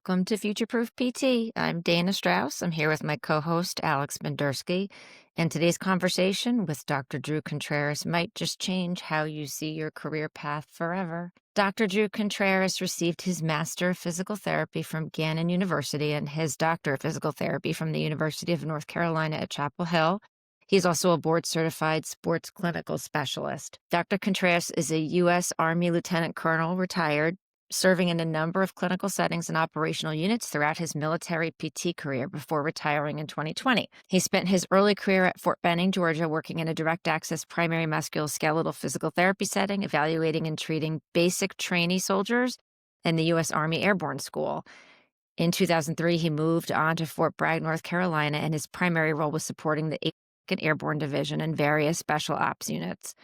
Welcome to Future Proof PT. I'm Dana Strauss. I'm here with my co-host, Alex Bendersky. And today's conversation with Dr. Drew Contreras might just change how you see your career path forever. Dr. Drew Contreras received his Master of Physical Therapy from Gannon University and his Doctor of Physical Therapy from the University of North Carolina at Chapel Hill. He's also a board-certified sports clinical specialist. Dr. Contreras is a U.S. Army Lieutenant Colonel, retired, serving in a number of clinical settings and operational units throughout his military PT career before retiring in 2020. He spent his early career at Fort Benning, Georgia, working in a direct access primary musculoskeletal physical therapy setting, evaluating and treating basic trainee soldiers in the U.S. Army Airborne School. In 2003, he moved on to Fort Bragg, North Carolina, and his primary role was supporting the 2nd Airborne Division and various special ops units.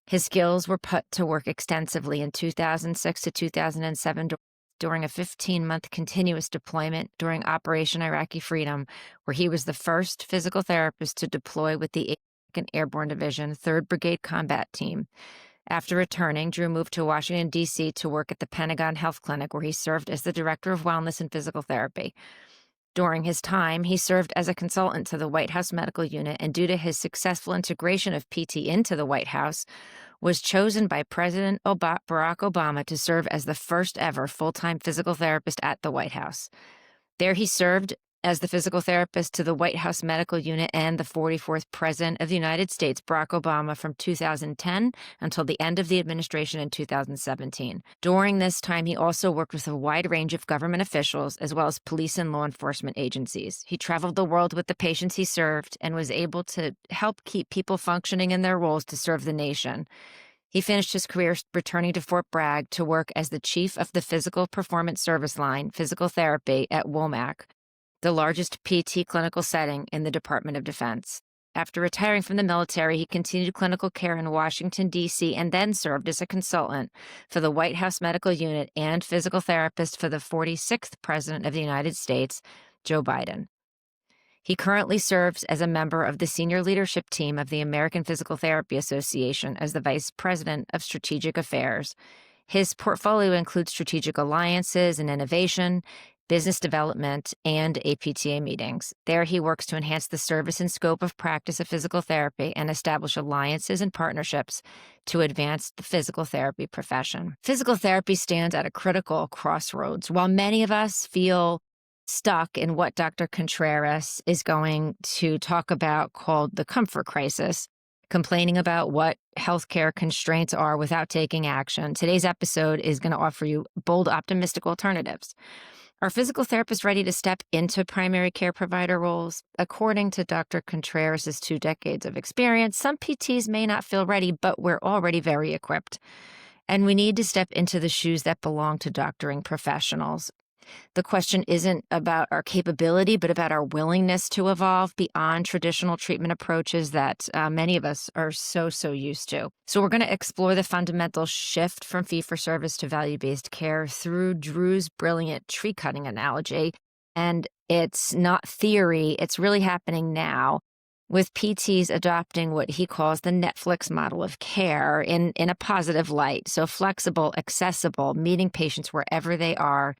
His skills were put to work extensively in 2006 to 2007 during a 15-month continuous deployment during Operation Iraqi Freedom, where he was the first physical therapist to deploy with the 2nd Airborne Division, 3rd Brigade Combat Team. After returning, Drew moved to Washington, D.C. to work at the Pentagon Health Clinic, where he served as the Director of Wellness and Physical Therapy. During his time, he served as a consultant to the White House Medical Unit, and due to his successful integration of PT into the White House, was chosen by President Barack Obama to serve as the first ever full-time physical therapist at the White House. There he served as the physical therapist to the White House Medical Unit and the 44th President of the United States, Barack Obama, from 2010 until the end of the administration in 2017. During this time, he also worked with a wide range of government officials, as well as police and law enforcement agencies. He traveled the world with the patients he served and was able to help keep people functioning in their roles to serve the nation. He finished his career returning to Fort Bragg to work as the chief of the Physical Performance Service Line, Physical Therapy, at WOMAC, the largest PT clinical setting in the Department of Defense. After retiring from the military, he continued clinical care in Washington, D.C., and then served as a consultant for the White House Medical Unit and physical therapist for the 46th President of the United States, Joe Biden. He currently serves as a member of the senior leadership team of the American Physical Therapy Association as the Vice President of Strategic Affairs. His portfolio includes strategic alliances and innovation, business development, and APTA meetings. There he works to enhance the service and scope of practice of physical therapy and establish alliances and partnerships to advance the physical therapy profession. Physical therapy stands at a critical crossroads. While many of us feel stuck in what Dr. Contreras is going to talk about called the comfort crisis, complaining about what healthcare constraints are without taking action, today's episode is going to offer you bold, optimistic alternatives. Are physical therapists ready to step into primary care provider roles? According to Dr. Contreras' 2 decades of experience, some PTs may not feel ready, but we're already very equipped. And we need to step into the shoes that belong to doctoring professionals. The question isn't about our capability, but about our willingness to evolve beyond traditional treatment approaches that many of us are so used to. So we're going to explore the fundamental shift from fee-for-service to value-based care through Drew's brilliant tree-cutting analogy. And it's not theory, it's really happening now, with PTs adopting what he calls the Netflix model of care in a positive light. So flexible, accessible, meeting patients wherever they are,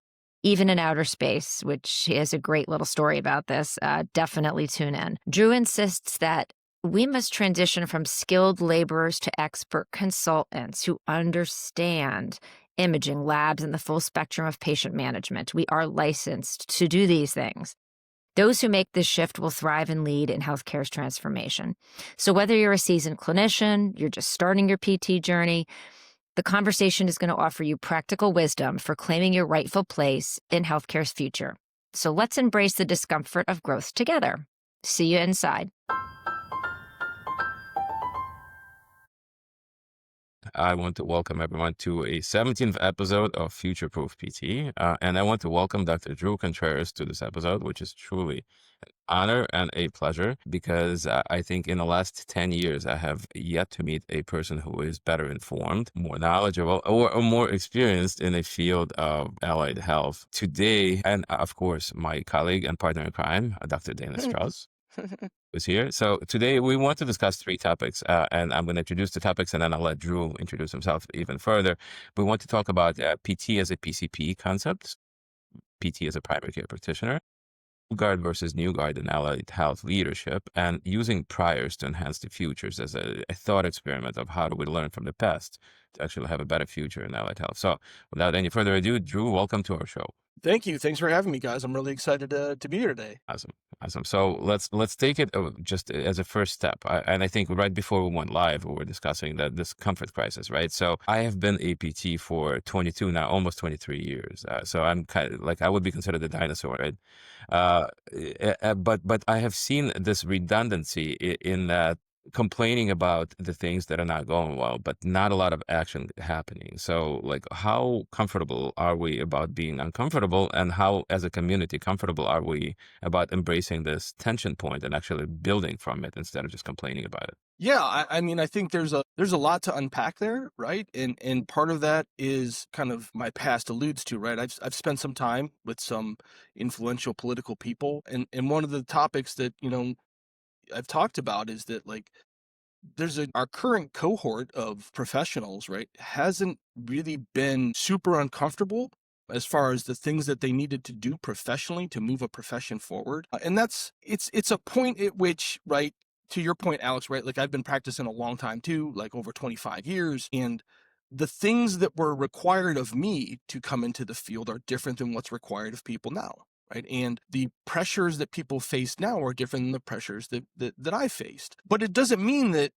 even in outer space, which he has a great little story about this. Definitely tune in. Drew insists that we must transition from skilled laborers to expert consultants who understand imaging, labs, and the full spectrum of patient management. We are licensed to do these things. Those who make this shift will thrive and lead in healthcare's transformation. So whether you're a seasoned clinician, you're just starting your PT journey, the conversation is going to offer you practical wisdom for claiming your rightful place in healthcare's future. So let's embrace the discomfort of growth together. See you inside. I want to welcome everyone to a 17th episode of Future Proof PT. And I want to welcome Dr. Drew Contreras to this episode, which is truly an honor and a pleasure because I think in the last 10 years, I have yet to meet a person who is better informed, more knowledgeable, or more experienced in the field of allied health. Today, and of course, my colleague and partner in crime, Dr. Dana Strauss, is here. So today we want to discuss 3 topics, and I'm going to introduce the topics and then I'll let Drew introduce himself even further. We want to talk about PT as a PCP concept, PT as a primary care practitioner, guard versus new guard in allied health leadership, and using priors to enhance the futures as a thought experiment of how do we learn from the past to actually have a better future in allied health. So, without any further ado, Drew, welcome to our show. Thank you. Thanks for having me, guys. I'm really excited to be here today. Awesome, awesome. So let's take it just as a first step. And I think right before we went live, we were discussing that this comfort crisis, right? So I have been APT for 22 now, almost 23 years. So I'm kind of like I would be considered a dinosaur, right? But I have seen this redundancy in that complaining about the things that are not going well, but not a lot of action happening. So, like, how comfortable are we about being uncomfortable, and how, as a community, comfortable are we about embracing this tension point and actually building from it instead of just complaining about it? Yeah, I mean, I think there's a lot to unpack there, right? And part of that is kind of my past alludes to, right? I've spent some time with some influential political people, and one of the topics that I've talked about is that like our current cohort of professionals, right, hasn't really been super uncomfortable as far as the things that they needed to do professionally to move a profession forward. And it's a point at which, right, to your point, Alex, right, like I've been practicing a long time too, like over 25 years, and the things that were required of me to come into the field are different than what's required of people now. Right. And the pressures that people face now are different than the pressures that I faced. But it doesn't mean that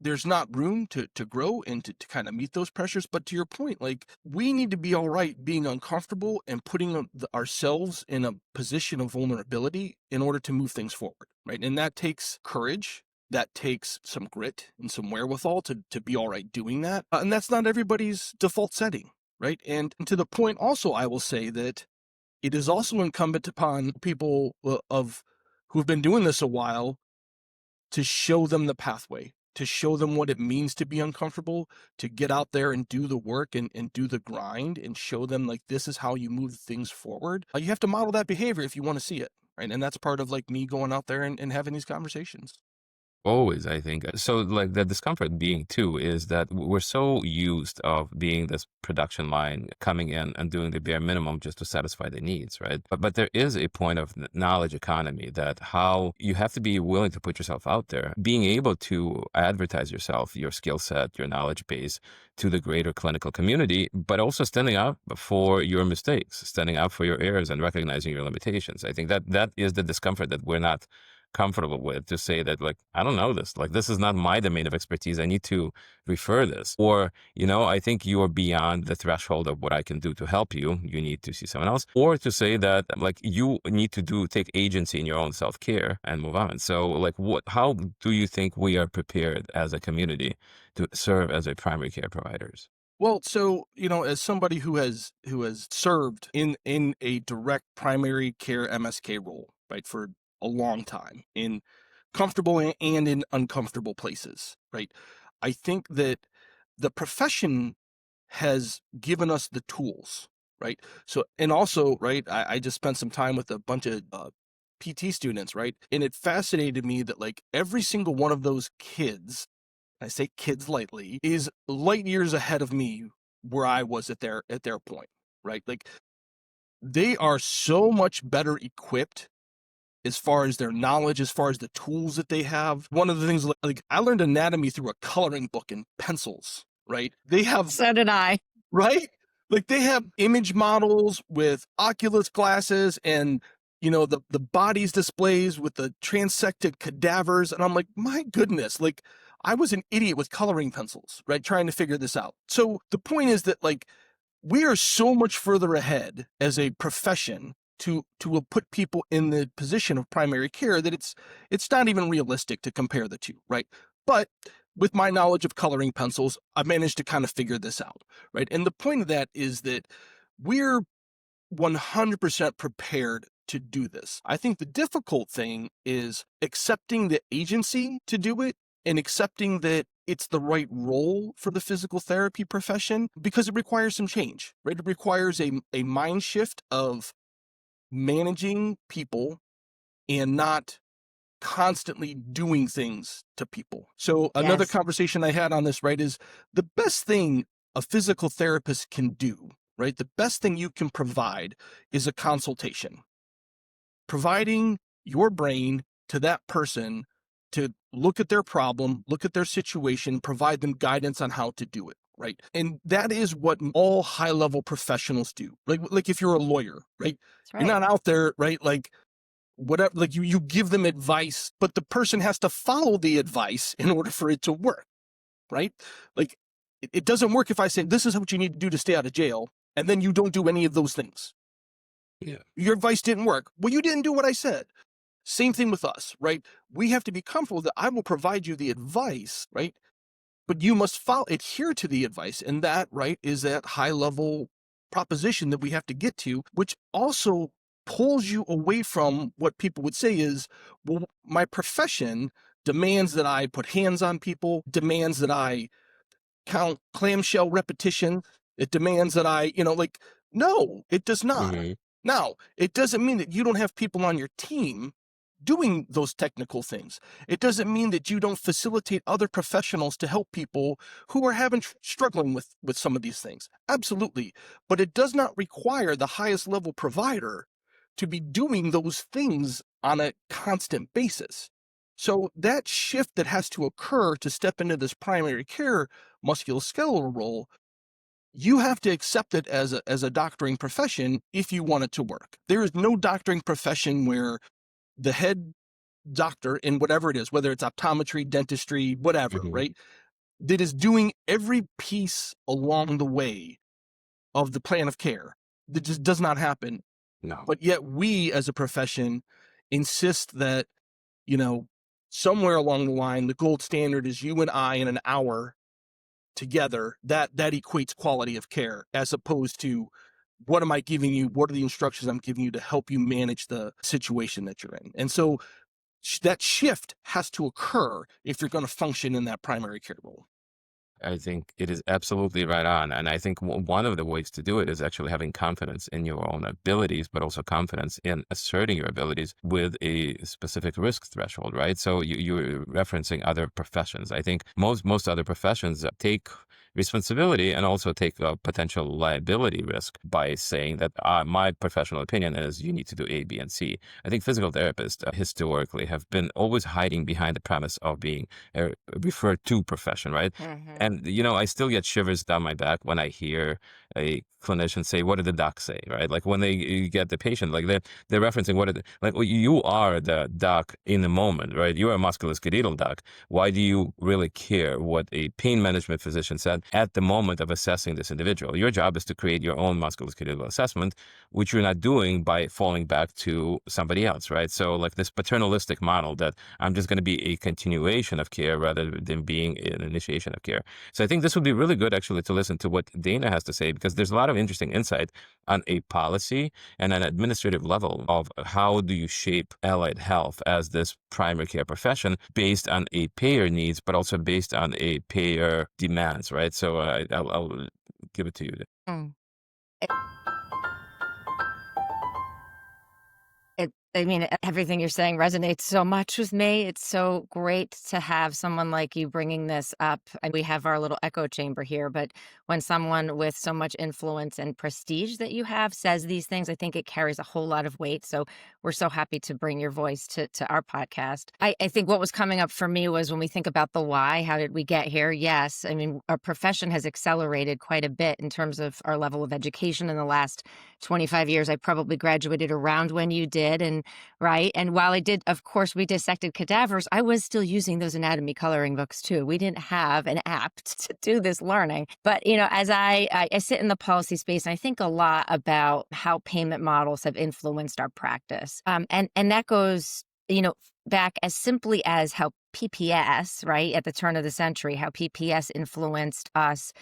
there's not room to grow and to kind of meet those pressures. But to your point, like we need to be all right being uncomfortable and putting ourselves in a position of vulnerability in order to move things forward. Right. And that takes courage. That takes some grit and some wherewithal to be all right doing that. And that's not everybody's default setting. Right. And to the point also, I will say that it is also incumbent upon people who've been doing this a while to show them the pathway, to show them what it means to be uncomfortable, to get out there and do the work and do the grind and show them like this is how you move things forward. You have to model that behavior if you want to see it. Right. And that's part of like me going out there and having these conversations. Always, I think. So, like, the discomfort being too is that we're so used of being this production line coming in and doing the bare minimum just to satisfy the needs, right? But there is a point of knowledge economy that how you have to be willing to put yourself out there, being able to advertise yourself, your skill set, your knowledge base to the greater clinical community, but also standing up for your mistakes, standing up for your errors and recognizing your limitations. I think that is the discomfort that we're not comfortable with, to say that, like, I don't know this, like, this is not my domain of expertise, I need to refer this, or I think you are beyond the threshold of what I can do to help you, you need to see someone else, or to say that, like, you need to take agency in your own self-care and move on. So, like, how do you think we are prepared as a community to serve as a primary care providers? Well, so, as somebody who has served in a direct primary care MSK role, right, for a long time in comfortable and in uncomfortable places, right? I think that the profession has given us the tools, right? So, and also, right, I just spent some time with a bunch of PT students, right? And it fascinated me that like every single one of those kids, I say kids lightly, is light years ahead of me where I was at their point, right? Like they are so much better equipped as far as their knowledge, as far as the tools that they have. One of the things, like I learned anatomy through a coloring book and pencils, right? They have, So did I. right? Like they have image models with Oculus glasses and the bodies displays with the transected cadavers. And I'm like, my goodness, like I was an idiot with coloring pencils, right? Trying to figure this out. So the point is that like we are so much further ahead as a profession to put people in the position of primary care that it's not even realistic to compare the two, right? But with my knowledge of coloring pencils, I managed to kind of figure this out, right? And the point of that is that we're 100% prepared to do this. I think the difficult thing is accepting the agency to do it and accepting that it's the right role for the physical therapy profession because it requires some change, right? It requires a mind shift of managing people and not constantly doing things to people. So another Yes. conversation I had on this, right, is the best thing a physical therapist can do right? The best thing you can provide is a consultation. Providing your brain to that person to look at their problem, look at their situation, provide them guidance on how to do it, right? And that is what all high-level professionals do. Like if you're a lawyer, right? That's You're right. not out there, right? Like whatever, like you give them advice, but the person has to follow the advice in order for it to work, right? Like it doesn't work if I say, this is what you need to do to stay out of jail, and then you don't do any of those things. Yeah. Your advice didn't work. Well, you didn't do what I said. Same thing with us, right? We have to be comfortable that I will provide you the advice, right? But you must adhere to the advice. And that, right, is that high level proposition that we have to get to, which also pulls you away from what people would say is, well, my profession demands that I put hands on people, demands that I count clamshell repetition. It demands that I, like, no, it does not. Hmm. Now, it doesn't mean that you don't have people on your team doing those technical things. It doesn't mean that you don't facilitate other professionals to help people who are struggling with some of these things. Absolutely. But it does not require the highest level provider to be doing those things on a constant basis. So that shift that has to occur to step into this primary care musculoskeletal role, you have to accept it as a doctoring profession if you want it to work. There is no doctoring profession where the head doctor in whatever it is, whether it's optometry, dentistry, whatever, Hmm. right, that is doing every piece along the way of the plan of care. That just does not happen. No. But yet we as a profession insist that, somewhere along the line, the gold standard is you and I in an hour together. That equates quality of care, as opposed to what am I giving you? What are the instructions I'm giving you to help you manage the situation that you're in? And so that shift has to occur if you're going to function in that primary care role. I think it is absolutely right on. And I think one of the ways to do it is actually having confidence in your own abilities, but also confidence in asserting your abilities with a specific risk threshold, right? So you're referencing other professions. I think most other professions take responsibility and also take a potential liability risk by saying that my professional opinion is you need to do A, B, and C. I think physical therapists historically have been always hiding behind the premise of being a referred to profession, right? Hmm. And, I still get shivers down my back when I hear a clinician say, what did the doc say, right? Like when you get the patient, like they're referencing like well, you are the doc in the moment, right? You are a musculoskeletal doc. Why do you really care what a pain management physician said at the moment of assessing this individual? Your job is to create your own musculoskeletal assessment, which you're not doing by falling back to somebody else, right? So like this paternalistic model that I'm just going to be a continuation of care rather than being an initiation of care. So I think this would be really good actually to listen to what Dana has to say, because there's a lot of interesting insight on a policy and an administrative level of how do you shape allied health as this primary care profession based on a payer needs, but also based on a payer demands, right? So I'll give it to you. Mm. I mean, everything you're saying resonates so much with me. It's so great to have someone like you bringing this up. And we have our little echo chamber here, but when someone with so much influence and prestige that you have says these things, I think it carries a whole lot of weight. So we're so happy to bring your voice to our podcast. I think what was coming up for me was when we think about the why, how did we get here? Yes. I mean, our profession has accelerated quite a bit in terms of our level of education in the last 25 years. I probably graduated around when you did. And right. And while I did, of course, we dissected cadavers, I was still using those anatomy coloring books too. We didn't have an app to do this learning. But, as I sit in the policy space, I think a lot about how payment models have influenced our practice. And that goes, back as simply as how PPS, right, at the turn of the century, how PPS influenced us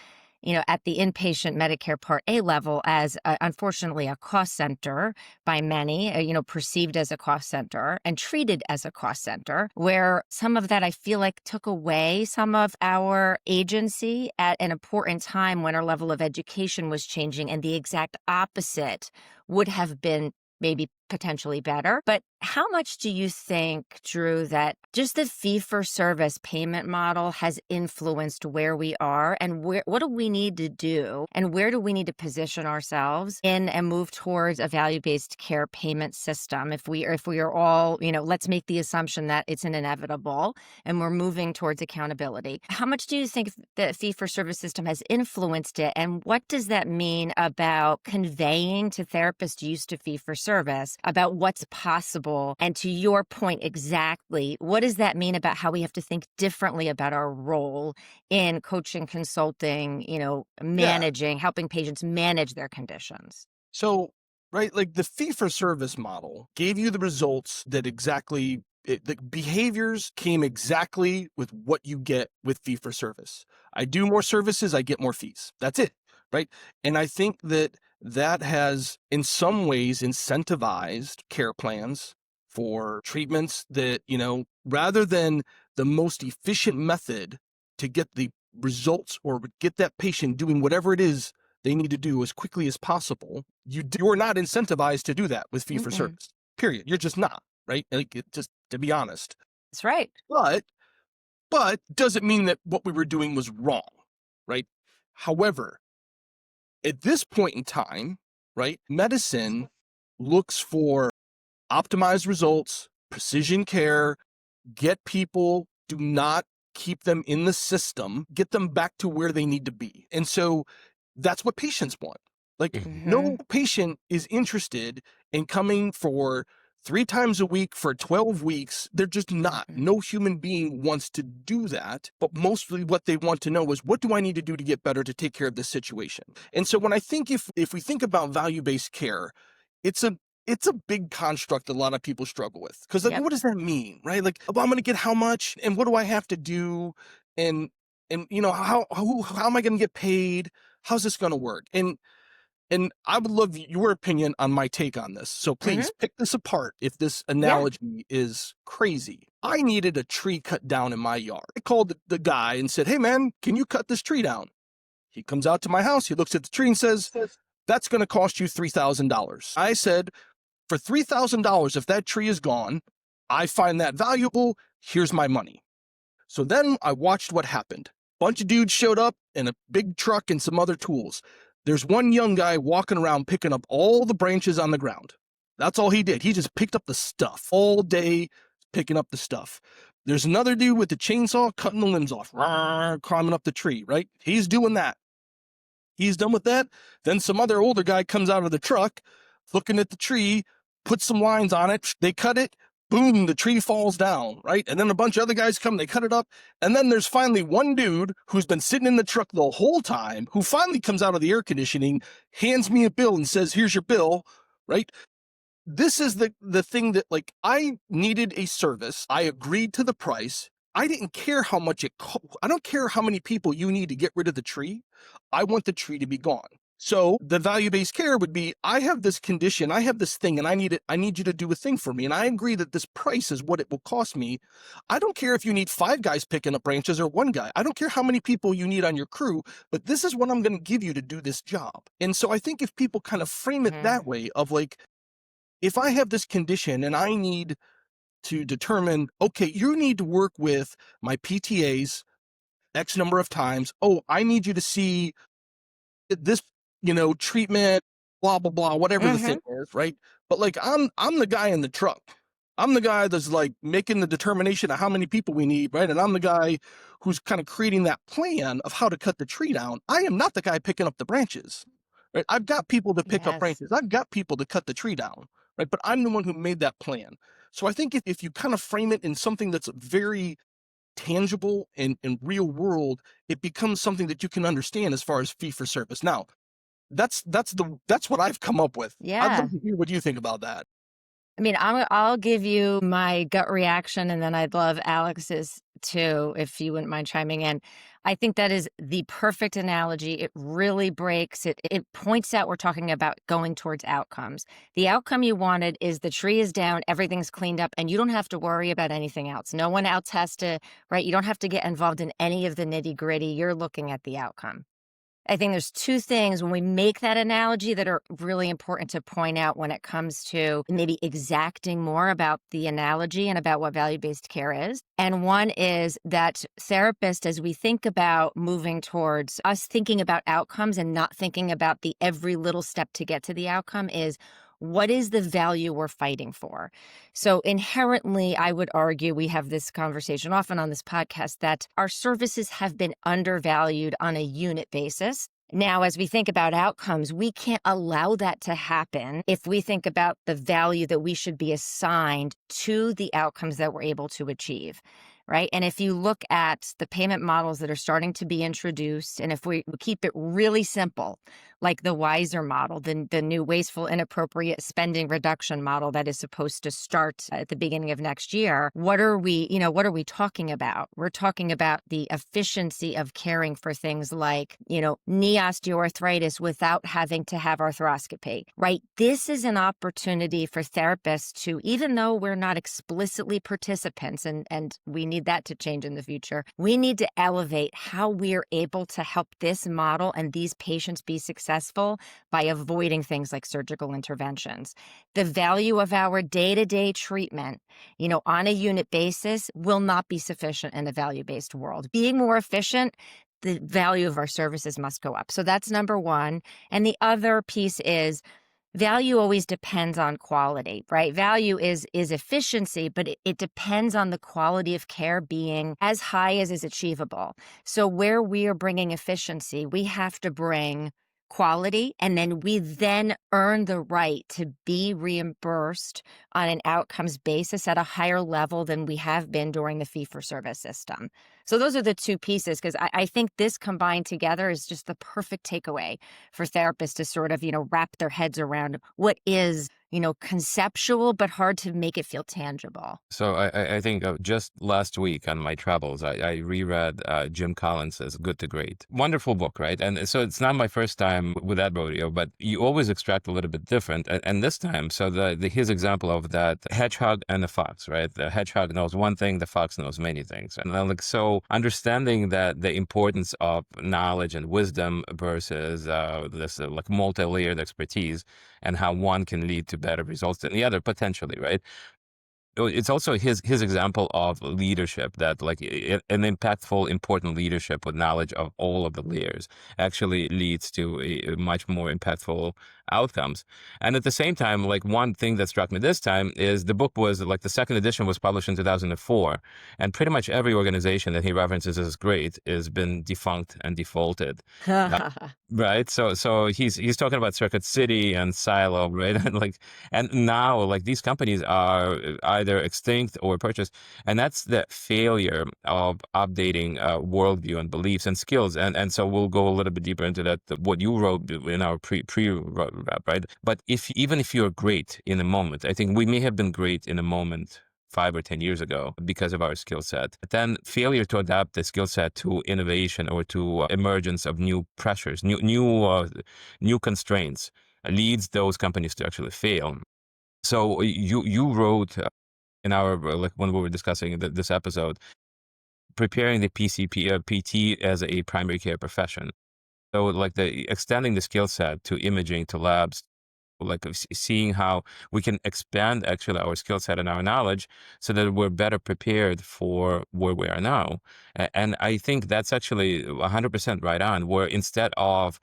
at the inpatient Medicare Part A level as, unfortunately, a cost center by many, perceived as a cost center and treated as a cost center, where some of that I feel like took away some of our agency at an important time when our level of education was changing, and the exact opposite would have been maybe potentially better. But how much do you think, Drew, that just the fee-for-service payment model has influenced where we are and what do we need to do and where do we need to position ourselves in and move towards a value-based care payment system? If we are all, let's make the assumption that it's an inevitable and we're moving towards accountability. How much do you think the fee-for-service system has influenced it, and what does that mean about conveying to therapists used to fee-for-service about what's possible? And to your point exactly, what does that mean about how we have to think differently about our role in coaching, consulting, Yeah. managing, helping patients manage their conditions? So, right, like the fee for service model gave you the results that the behaviors came exactly with what you get with fee for service. I do more services, I get more fees. That's it, right? And I think that has in some ways incentivized care plans for treatments that, rather than the most efficient method to get the results or get that patient doing whatever it is they need to do as quickly as possible, you're not incentivized to do that with fee for Mm-mm. service. Period. You're just not, right? Like, just to be honest. That's right. But does it mean that what we were doing was wrong, right? However, at this point in time, right, medicine looks for optimized results, precision care, get people, do not keep them in the system, get them back to where they need to be. And so that's what patients want. Like, Mhm. no patient is interested in coming for 3 times a week for 12 weeks. They're just not. Mm-mm. No human being wants to do that. But mostly what they want to know is, what do I need to do to get better to take care of this situation? And so when I think if we think about value-based care, it's a big construct that a lot of people struggle with. Because like, Yep. what does that mean, right? Like, oh, I'm going to get how much, and what do I have to do, and how am I going to get paid? How's this going to work? And I would love your opinion on my take on this. So Mm-hmm. please pick this apart if this Yeah. analogy is crazy. I needed a tree cut down in my yard. I called the guy and said, "Hey man, can you cut this tree down?" He comes out to my house. He looks at the tree and says, "That's going to cost you $3,000. I said, "For $3,000, if that tree is gone, I find that valuable. Here's my money." So then I watched what happened. Bunch of dudes showed up in a big truck and some other tools. There's one young guy walking around picking up all the branches on the ground. That's all he did. He just picked up the stuff all day, picking up the stuff. There's another dude with the chainsaw cutting the limbs off, climbing up the tree, right? He's doing that. He's done with that. Then some other older guy comes out of the truck, looking at the tree, puts some lines on it. They cut it. Boom, the tree falls down, right? And then a bunch of other guys come, they cut it up. And then there's finally one dude who's been sitting in the truck the whole time, who finally comes out of the air conditioning, hands me a bill and says, "Here's your bill," right? This is the thing that, like, I needed a service. I agreed to the price. I didn't care how much I don't care how many people you need to get rid of the tree. I want the tree to be gone. So the value-based care would be, I have this condition, I have this thing, and I need you to do a thing for me. And I agree that this price is what it will cost me. I don't care if you need 5 guys picking up branches or 1 guy. I don't care how many people you need on your crew, but this is what I'm going to give you to do this job. And so I think if people kind of frame it that way, of like, if I have this condition and I need to determine, okay, you need to work with my PTAs X number of times. Oh, I need you to see this, treatment, blah, blah, blah, whatever the thing is, right? But like, I'm the guy in the truck. I'm the guy that's like making the determination of how many people we need, right? And I'm the guy who's kind of creating that plan of how to cut the tree down. I am not the guy picking up the branches, right? I've got people to pick up Yes. branches. I've got people to cut the tree down, right? But I'm the one who made that plan. So I think if you kind of frame it in something that's very tangible and real world, it becomes something that you can understand as far as fee for service. Now, that's what I've come up with. I'd Yeah. love to hear what you think about that. I mean, I'll give you my gut reaction, and then I'd love Alex's too, if you wouldn't mind chiming in. I think that is the perfect analogy. It really breaks it. It points out we're talking about going towards outcomes. The outcome you wanted is the tree is down, everything's cleaned up, and you don't have to worry about anything else. No one else has to, right? You don't have to get involved in any of the nitty gritty. You're looking at the outcome. I think there's two things when we make that analogy that are really important to point out when it comes to maybe exacting more about the analogy and about what value-based care is. And one is that therapists, as we think about moving towards us thinking about outcomes and not thinking about the every little step to get to the outcome, is what is the value we're fighting for? So inherently, I would argue, we have this conversation often on this podcast, that our services have been undervalued on a unit basis. Now, as we think about outcomes, we can't allow that to happen if we think about the value that we should be assigned to the outcomes that we're able to achieve, right? And if you look at the payment models that are starting to be introduced, and if we keep it really simple, like the WISER model, the new wasteful, inappropriate spending reduction model that is supposed to start at the beginning of next year, what are we talking about? We're talking about the efficiency of caring for things like, knee osteoarthritis without having to have arthroscopy, right? This is an opportunity for therapists to, even though we're not explicitly participants, and we need that to change in the future, we need to elevate how we are able to help this model and these patients be successful by avoiding things like surgical interventions. The value of our day-to-day treatment, on a unit basis will not be sufficient in a value-based world. Being more efficient, the value of our services must go up. So that's number one. And the other piece is value always depends on quality, right? Value is efficiency, but it depends on the quality of care being as high as is achievable. So where we are bringing efficiency, we have to bring quality, and then we then earn the right to be reimbursed on an outcomes basis at a higher level than we have been during the fee-for-service system. So those are the two pieces, because I think this combined together is just the perfect takeaway for therapists to sort of, wrap their heads around what is, conceptual, but hard to make it feel tangible. So I think just last week on my travels, I reread Jim Collins's Good to Great. Wonderful book, right? And so it's not my first time with that rodeo, but you always extract a little bit different. And this time, so his example of that hedgehog and the fox, right? The hedgehog knows one thing, the fox knows many things. And so understanding that the importance of knowledge and wisdom versus this like multi-layered expertise, and how one can lead to better results than the other potentially, right? It's also his example of leadership, that like an impactful, important leadership with knowledge of all of the layers actually leads to a much more impactful outcomes. And at the same time, like one thing that struck me this time is the book was like the second edition was published in 2004, and pretty much every organization that he references as great has been defunct and defaulted. Right. So he's talking about Circuit City and Silo, right? And now like these companies are either extinct or purchased. And that's the failure of updating worldview and beliefs and skills. And so we'll go a little bit deeper into that, what you wrote in our pre-wrap, right? But even if you're great in a moment, I think we may have been great in a moment 5 or 10 years ago because of our skill set. But then failure to adapt the skill set to innovation or to emergence of new pressures, new constraints leads those companies to actually fail. So you wrote in our like when we were discussing this episode, preparing the PT as a primary care profession. So like the extending the skill set to imaging, to labs, like seeing how we can expand actually our skill set and our knowledge so that we're better prepared for where we are now. And I think that's actually 100% right on, where instead of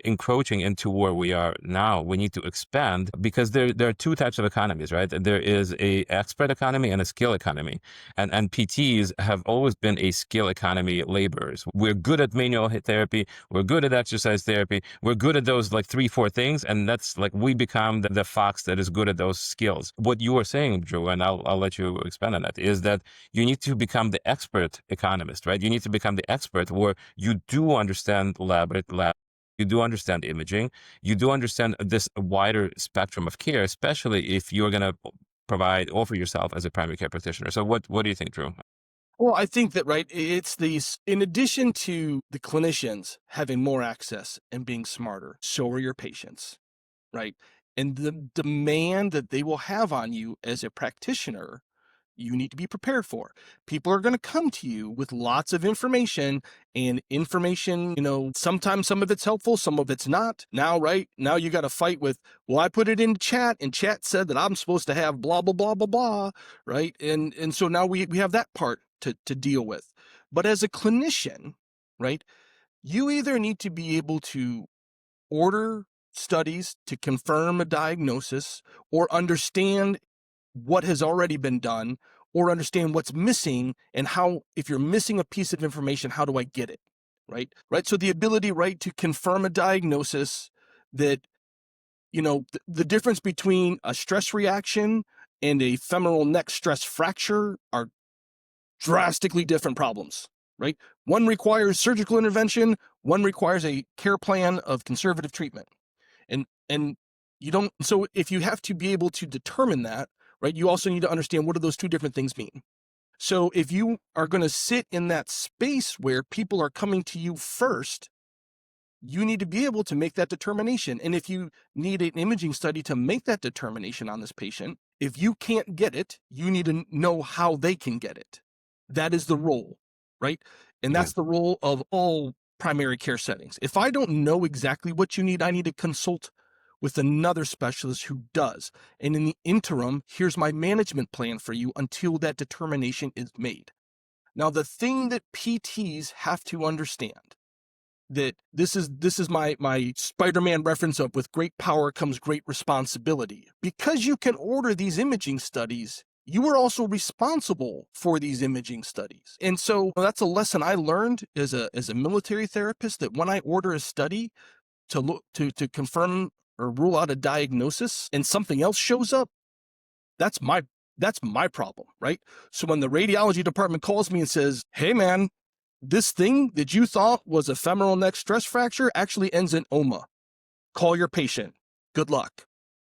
encroaching into where we are now, we need to expand, because there are two types of economies, right? There is a expert economy and a skill economy. And PTs have always been a skill economy laborers. We're good at manual therapy. We're good at exercise therapy. We're good at those like 3-4 things. And that's like, we become the fox that is good at those skills. What you are saying, Drew, and I'll let you expand on that, is that you need to become the expert economist, right? You need to become the expert where you do understand lab, you do understand imaging, you do understand this wider spectrum of care, especially if you're going to offer yourself as a primary care practitioner. So what do you think, Drew? Well, I think that, right, it's these, in addition to the clinicians having more access and being smarter, so are your patients, right? And the demand that they will have on you as a practitioner, you need to be prepared for. People are going to come to you with lots of information, and information, sometimes some of it's helpful, some of it's not. Now, right now you got to fight with, well, I put it in chat and chat said that I'm supposed to have blah, blah, blah, blah, blah. Right. And so now we have that part to deal with. But as a clinician, right, you either need to be able to order studies to confirm a diagnosis, or understand what has already been done, or understand what's missing, and how, if you're missing a piece of information, how do I get it? Right. So the ability, right, to confirm a diagnosis, that, the difference between a stress reaction and a femoral neck stress fracture are drastically different problems, right? One requires surgical intervention, one requires a care plan of conservative treatment. And you don't, so if you have to be able to determine that, right, you also need to understand, what do those two different things mean? So if you are going to sit in that space where people are coming to you first, you need to be able to make that determination. And if you need an imaging study to make that determination on this patient, if you can't get it, you need to know how they can get it. That is the role, right? And that's the role of all primary care settings. If I don't know exactly what you need, I need to consult with another specialist who does. And in the interim, here's my management plan for you until that determination is made. Now, the thing that PTs have to understand, that this is my Spider-Man reference of, with great power comes great responsibility. Because you can order these imaging studies, you are also responsible for these imaging studies. And so that's a lesson I learned as a military therapist, that when I order a study to look to confirm or rule out a diagnosis, and something else shows up, that's my problem, right? So when the radiology department calls me and says, "Hey man, this thing that you thought was a femoral neck stress fracture actually ends in OMA. Call your patient. Good luck."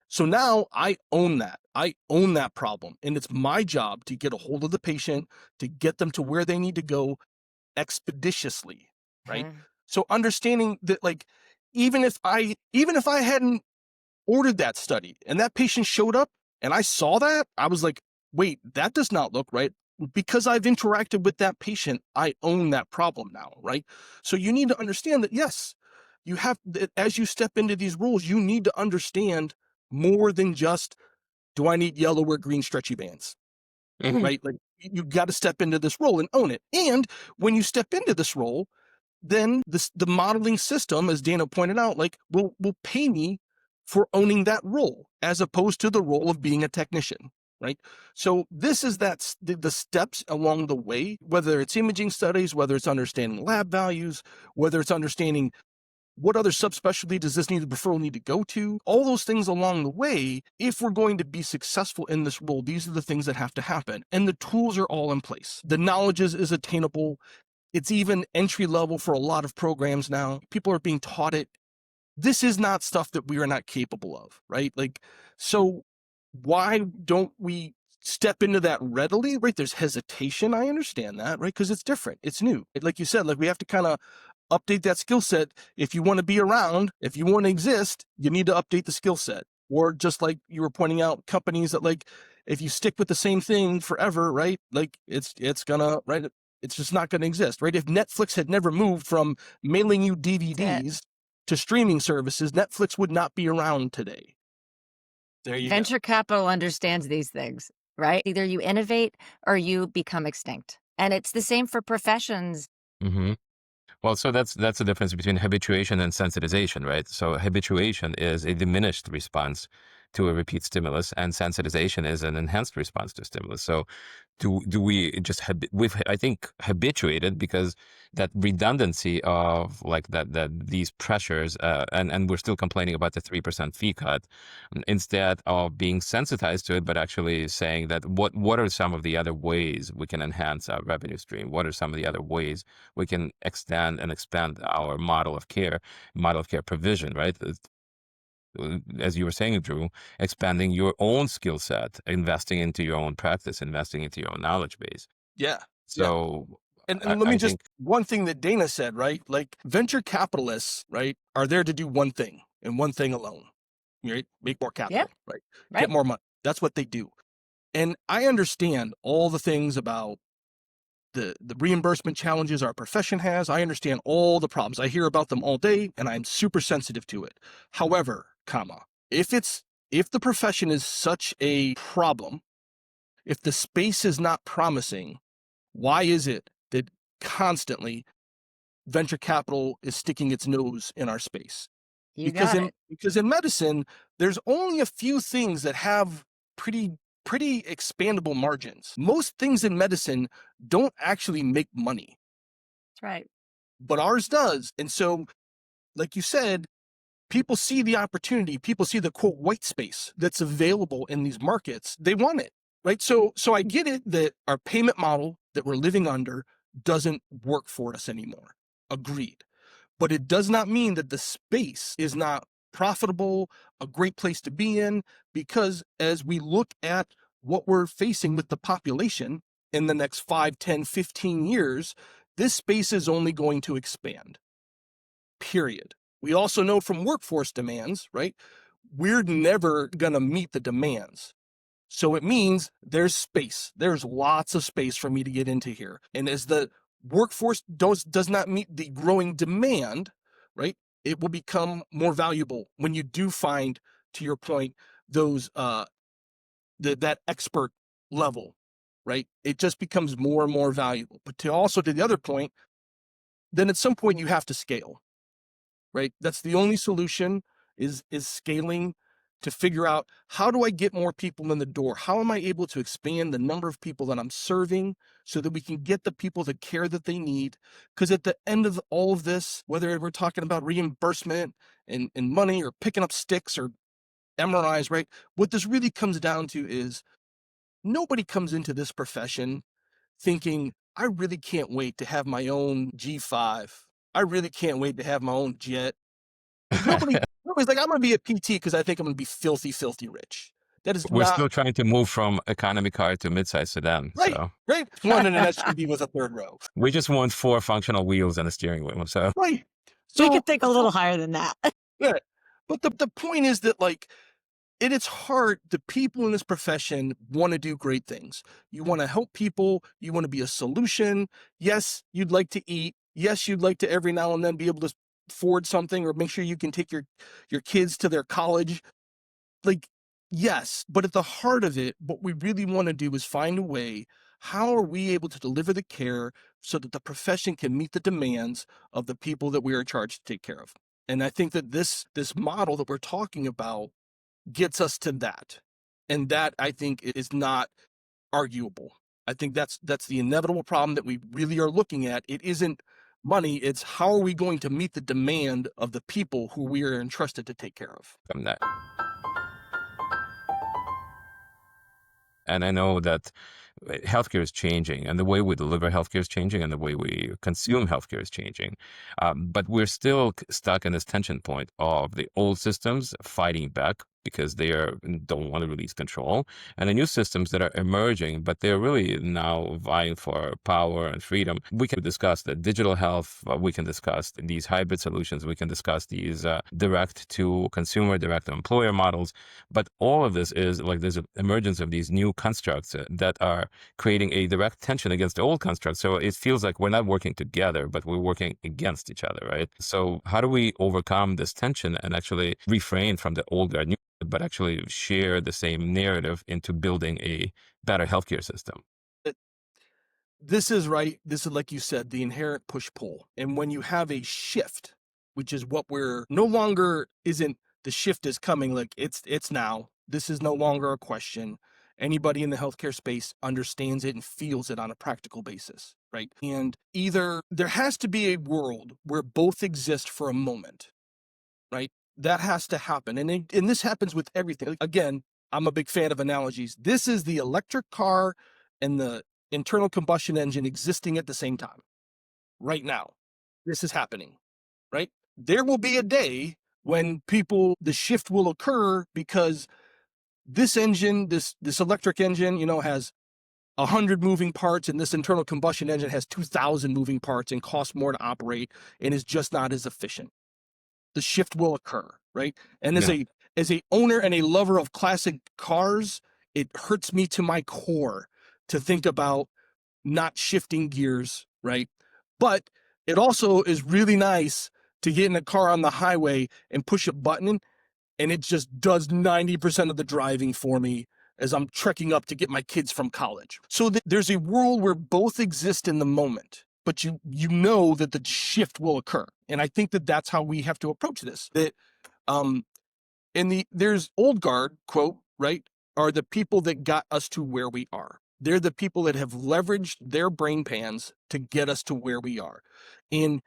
So now I own that. I own that problem. And it's my job to get a hold of the patient, to get them to where they need to go expeditiously, right? So understanding that, like, even if I hadn't ordered that study and that patient showed up and I saw that, I was like, wait, that does not look right. Because I've interacted with that patient, I own that problem now, right? So you need to understand that, yes, you have, as you step into these roles, you need to understand more than just, do I need yellow or green stretchy bands, right? Like, you got to step into this role and own it. And when you step into this role, then the modeling system, as Dana pointed out, like, will pay me for owning that role, as opposed to the role of being a technician, right? So this is the steps along the way, whether it's imaging studies, whether it's understanding lab values, whether it's understanding what other subspecialty does this referral need to go to, all those things along the way. If we're going to be successful in this role, these are the things that have to happen. And the tools are all in place. The knowledge is attainable. It's even entry level for a lot of programs now. People are being taught it. This is not stuff that we are not capable of, right? Like, so why don't we step into that readily, right? There's hesitation. I understand that, right? Because it's different. It's new. Like you said, like, we have to kind of update that skill set. If you want to be around, if you want to exist, you need to update the skill set. Or just like you were pointing out, companies that, like, if you stick with the same thing forever, right? Like, it's gonna, right? It's just not going to exist, right? If Netflix had never moved from mailing you DVDs to streaming services, Netflix would not be around today. There you go. Venture capital understands these things, right? Either you innovate or you become extinct. And it's the same for professions. Well, so that's the difference between habituation and sensitization, right? So habituation is a diminished response to a repeat stimulus, and sensitization is an enhanced response to stimulus. So do we just we've, I think, habituated, because that redundancy of, like, that these pressures, and we're still complaining about the 3% fee cut, instead of being sensitized to it, but actually saying that what are some of the other ways we can enhance our revenue stream? What are some of the other ways we can extend and expand our model of care provision, right? As you were saying, Drew, expanding your own skill set, investing into your own practice, investing into your own knowledge base. Yeah. So, And I let me think, one thing that Dana said, right? Like, venture capitalists, right, are there to do one thing and one thing alone, right? Make more capital, right? Right. Get more money. That's what they do. And I understand all the things about the reimbursement challenges our profession has. I understand all the problems. I hear about them all day, and I'm super sensitive to it. However, if the profession is such a problem, if the space is not promising, why is it that constantly venture capital is sticking its nose in our space? You Because got in it. because in medicine, there's only a few things that have pretty expandable margins. Most things in medicine don't actually make money, That's right. but ours does. And so, like you said, people see the opportunity, people see the quote white space that's available in these markets. They want it, right? So I get it that our payment model that we're living under doesn't work for us anymore. Agreed. But it does not mean that the space is not profitable, a great place to be in, because as we look at what we're facing with the population in the next 5, 10, 15 years, this space is only going to expand, period. We also know from workforce demands, right? We're never going to meet the demands. So it means there's space. There's lots of space for me to get into here. And as the workforce does not meet the growing demand, right, it will become more valuable when you do find, to your point, those that expert level, right? It just becomes more and more valuable. But to the other point, then at some point you have to scale, right? That's the only solution is scaling to figure out, how do I get more people in the door? How am I able to expand the number of people that I'm serving so that we can get the people the care that they need? Because at the end of all of this, whether we're talking about reimbursement and money or picking up sticks or MRIs, right? What this really comes down to is nobody comes into this profession thinking, I really can't wait to have my own G5. I really can't wait to have my own jet. Like nobody's like, I'm going to be a PT because I think I'm going to be filthy, filthy rich. That is We're not still trying to move from economy car to midsize sedan. right. So Right. One in an SUV with a third row. we just want 4 functional wheels and a steering wheel. So Right. We So, could think a little higher than that. yeah. But the point is that, like, it's hard. The people in this profession want to do great things. You want to help people. You want to be a solution. Yes, you'd like to eat. Yes, you'd like to every now and then be able to afford something or make sure you can take your kids to their college. Like, yes, but at the heart of it, what we really want to do is find a way. How are we able to deliver the care so that the profession can meet the demands of the people that we are charged to take care of? And I think that this model that we're talking about gets us to that. And that, I think, is not arguable. I think that's the inevitable problem that we really are looking at. It isn't money, it's how are we going to meet the demand of the people who we are entrusted to take care of. from that. And I know that healthcare is changing, and the way we deliver healthcare is changing, and the way we consume healthcare is changing. But we're still stuck in this tension point of the old systems fighting back because they don't want to release control, and the new systems that are emerging, but they're really now vying for power and freedom. We can discuss the digital health. We can discuss these hybrid solutions. We can discuss these direct to consumer, direct to employer models. But all of this is like there's an emergence of these new constructs that are creating a direct tension against the old constructs. So it feels like we're not working together, but we're working against each other, right? So how do we overcome this tension and actually refrain from the old guard, new, but actually share the same narrative into building a better healthcare system? This is right. This is, like you said, the inherent push-pull. And when you have a shift, which is what we're no longer isn't the shift is coming, like it's now. This is no longer a question. Anybody in the healthcare space understands it and feels it on a practical basis, right? And either there has to be a world where both exist for a moment, right? That has to happen. And this happens with everything. Again, I'm a big fan of analogies. This is the electric car and the internal combustion engine existing at the same time. Right now, this is happening, right? There will be a day when the shift will occur because this engine, this electric engine, has 100 moving parts, and this internal combustion engine has 2,000 moving parts and costs more to operate and is just not as efficient. The shift will occur, right? And as Yeah. a owner and a lover of classic cars, it hurts me to my core to think about not shifting gears, right? But it also is really nice to get in a car on the highway and push a button, and it just does 90% of the driving for me as I'm trekking up to get my kids from college. So there's a world where both exist in the moment, but you know that the shift will occur. And I think that that's how we have to approach this. That there's old guard quote, right, are the people that got us to where we are. They're the people that have leveraged their brain pans to get us to where we are. And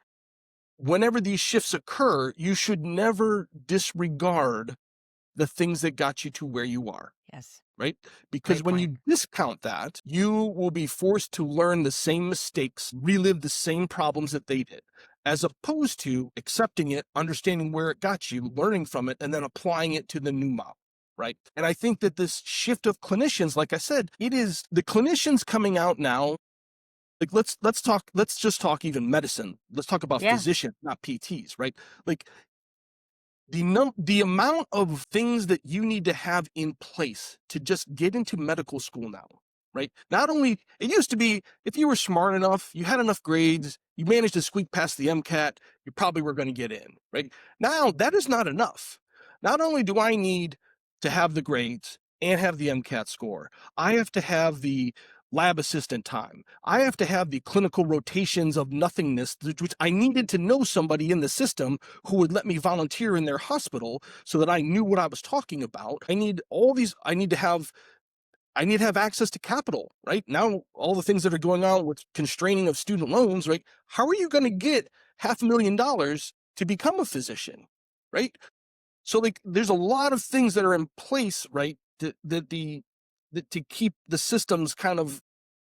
whenever these shifts occur, you should never disregard the things that got you to where you are. Yes. Right? Because Great when point. you discount that, you will be forced to learn the same mistakes, relive the same problems that they did, as opposed to accepting it, understanding where it got you, learning from it, and then applying it to the new model. Right. And I think that this shift of clinicians, like I said, it is the clinicians coming out now. Like let's just talk even medicine. Let's talk about Yeah. physicians, not PTs, right? Like the amount of things that you need to have in place to just get into medical school now, right? Not only, it used to be if you were smart enough, you had enough grades, you managed to squeak past the MCAT, you probably were going to get in, right? Now that is not enough. Not only do I need to have the grades and have the MCAT score, I have to have the lab assistant time. I have to have the clinical rotations of nothingness, which I needed to know somebody in the system who would let me volunteer in their hospital so that I knew what I was talking about. I need all these, I need to have access to capital, right? Now, all the things that are going on with constraining of student loans, right? How are you going to get $500,000 to become a physician, right? So like, there's a lot of things that are in place, right? That to keep the systems kind of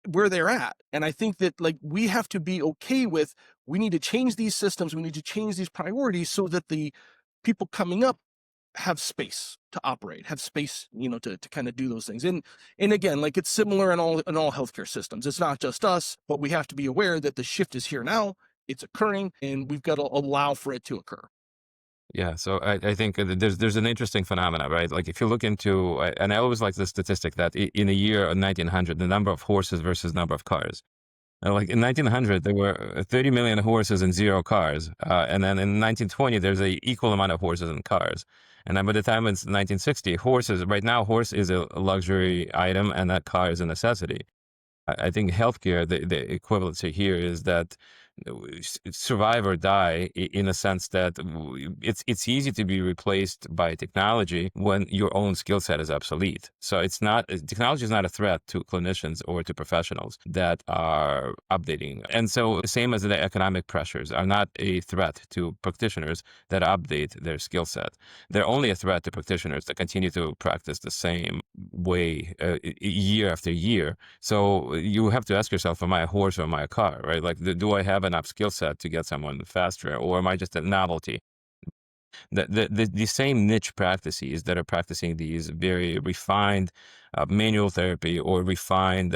where they're at. And I think that like we have to be okay with, we need to change these systems, we need to change these priorities so that the people coming up have space to operate, have space, to kind of do those things. And again, like it's similar in all healthcare systems. It's not just us, but we have to be aware that the shift is here now, it's occurring, and we've got to allow for it to occur. Yeah, so I think there's an interesting phenomena, right? Like if you look into, and I always like the statistic that in a year of 1900, the number of horses versus number of cars. Like in 1900, there were 30 million horses and 0 cars. And then in 1920, there's a equal amount of horses and cars. And then by the time it's 1960, right now, horse is a luxury item and that car is a necessity. I think healthcare, the equivalency here is that survive or die in a sense that it's easy to be replaced by technology when your own skill set is obsolete. So technology is not a threat to clinicians or to professionals that are updating. And so same as the economic pressures are not a threat to practitioners that update their skill set. They're only a threat to practitioners that continue to practice the same way year after year. So you have to ask yourself, am I a horse or am I a car, right? Like, do I have enough skill set to get someone faster, or am I just a novelty? The same niche practices that are practicing these very refined manual therapy or refined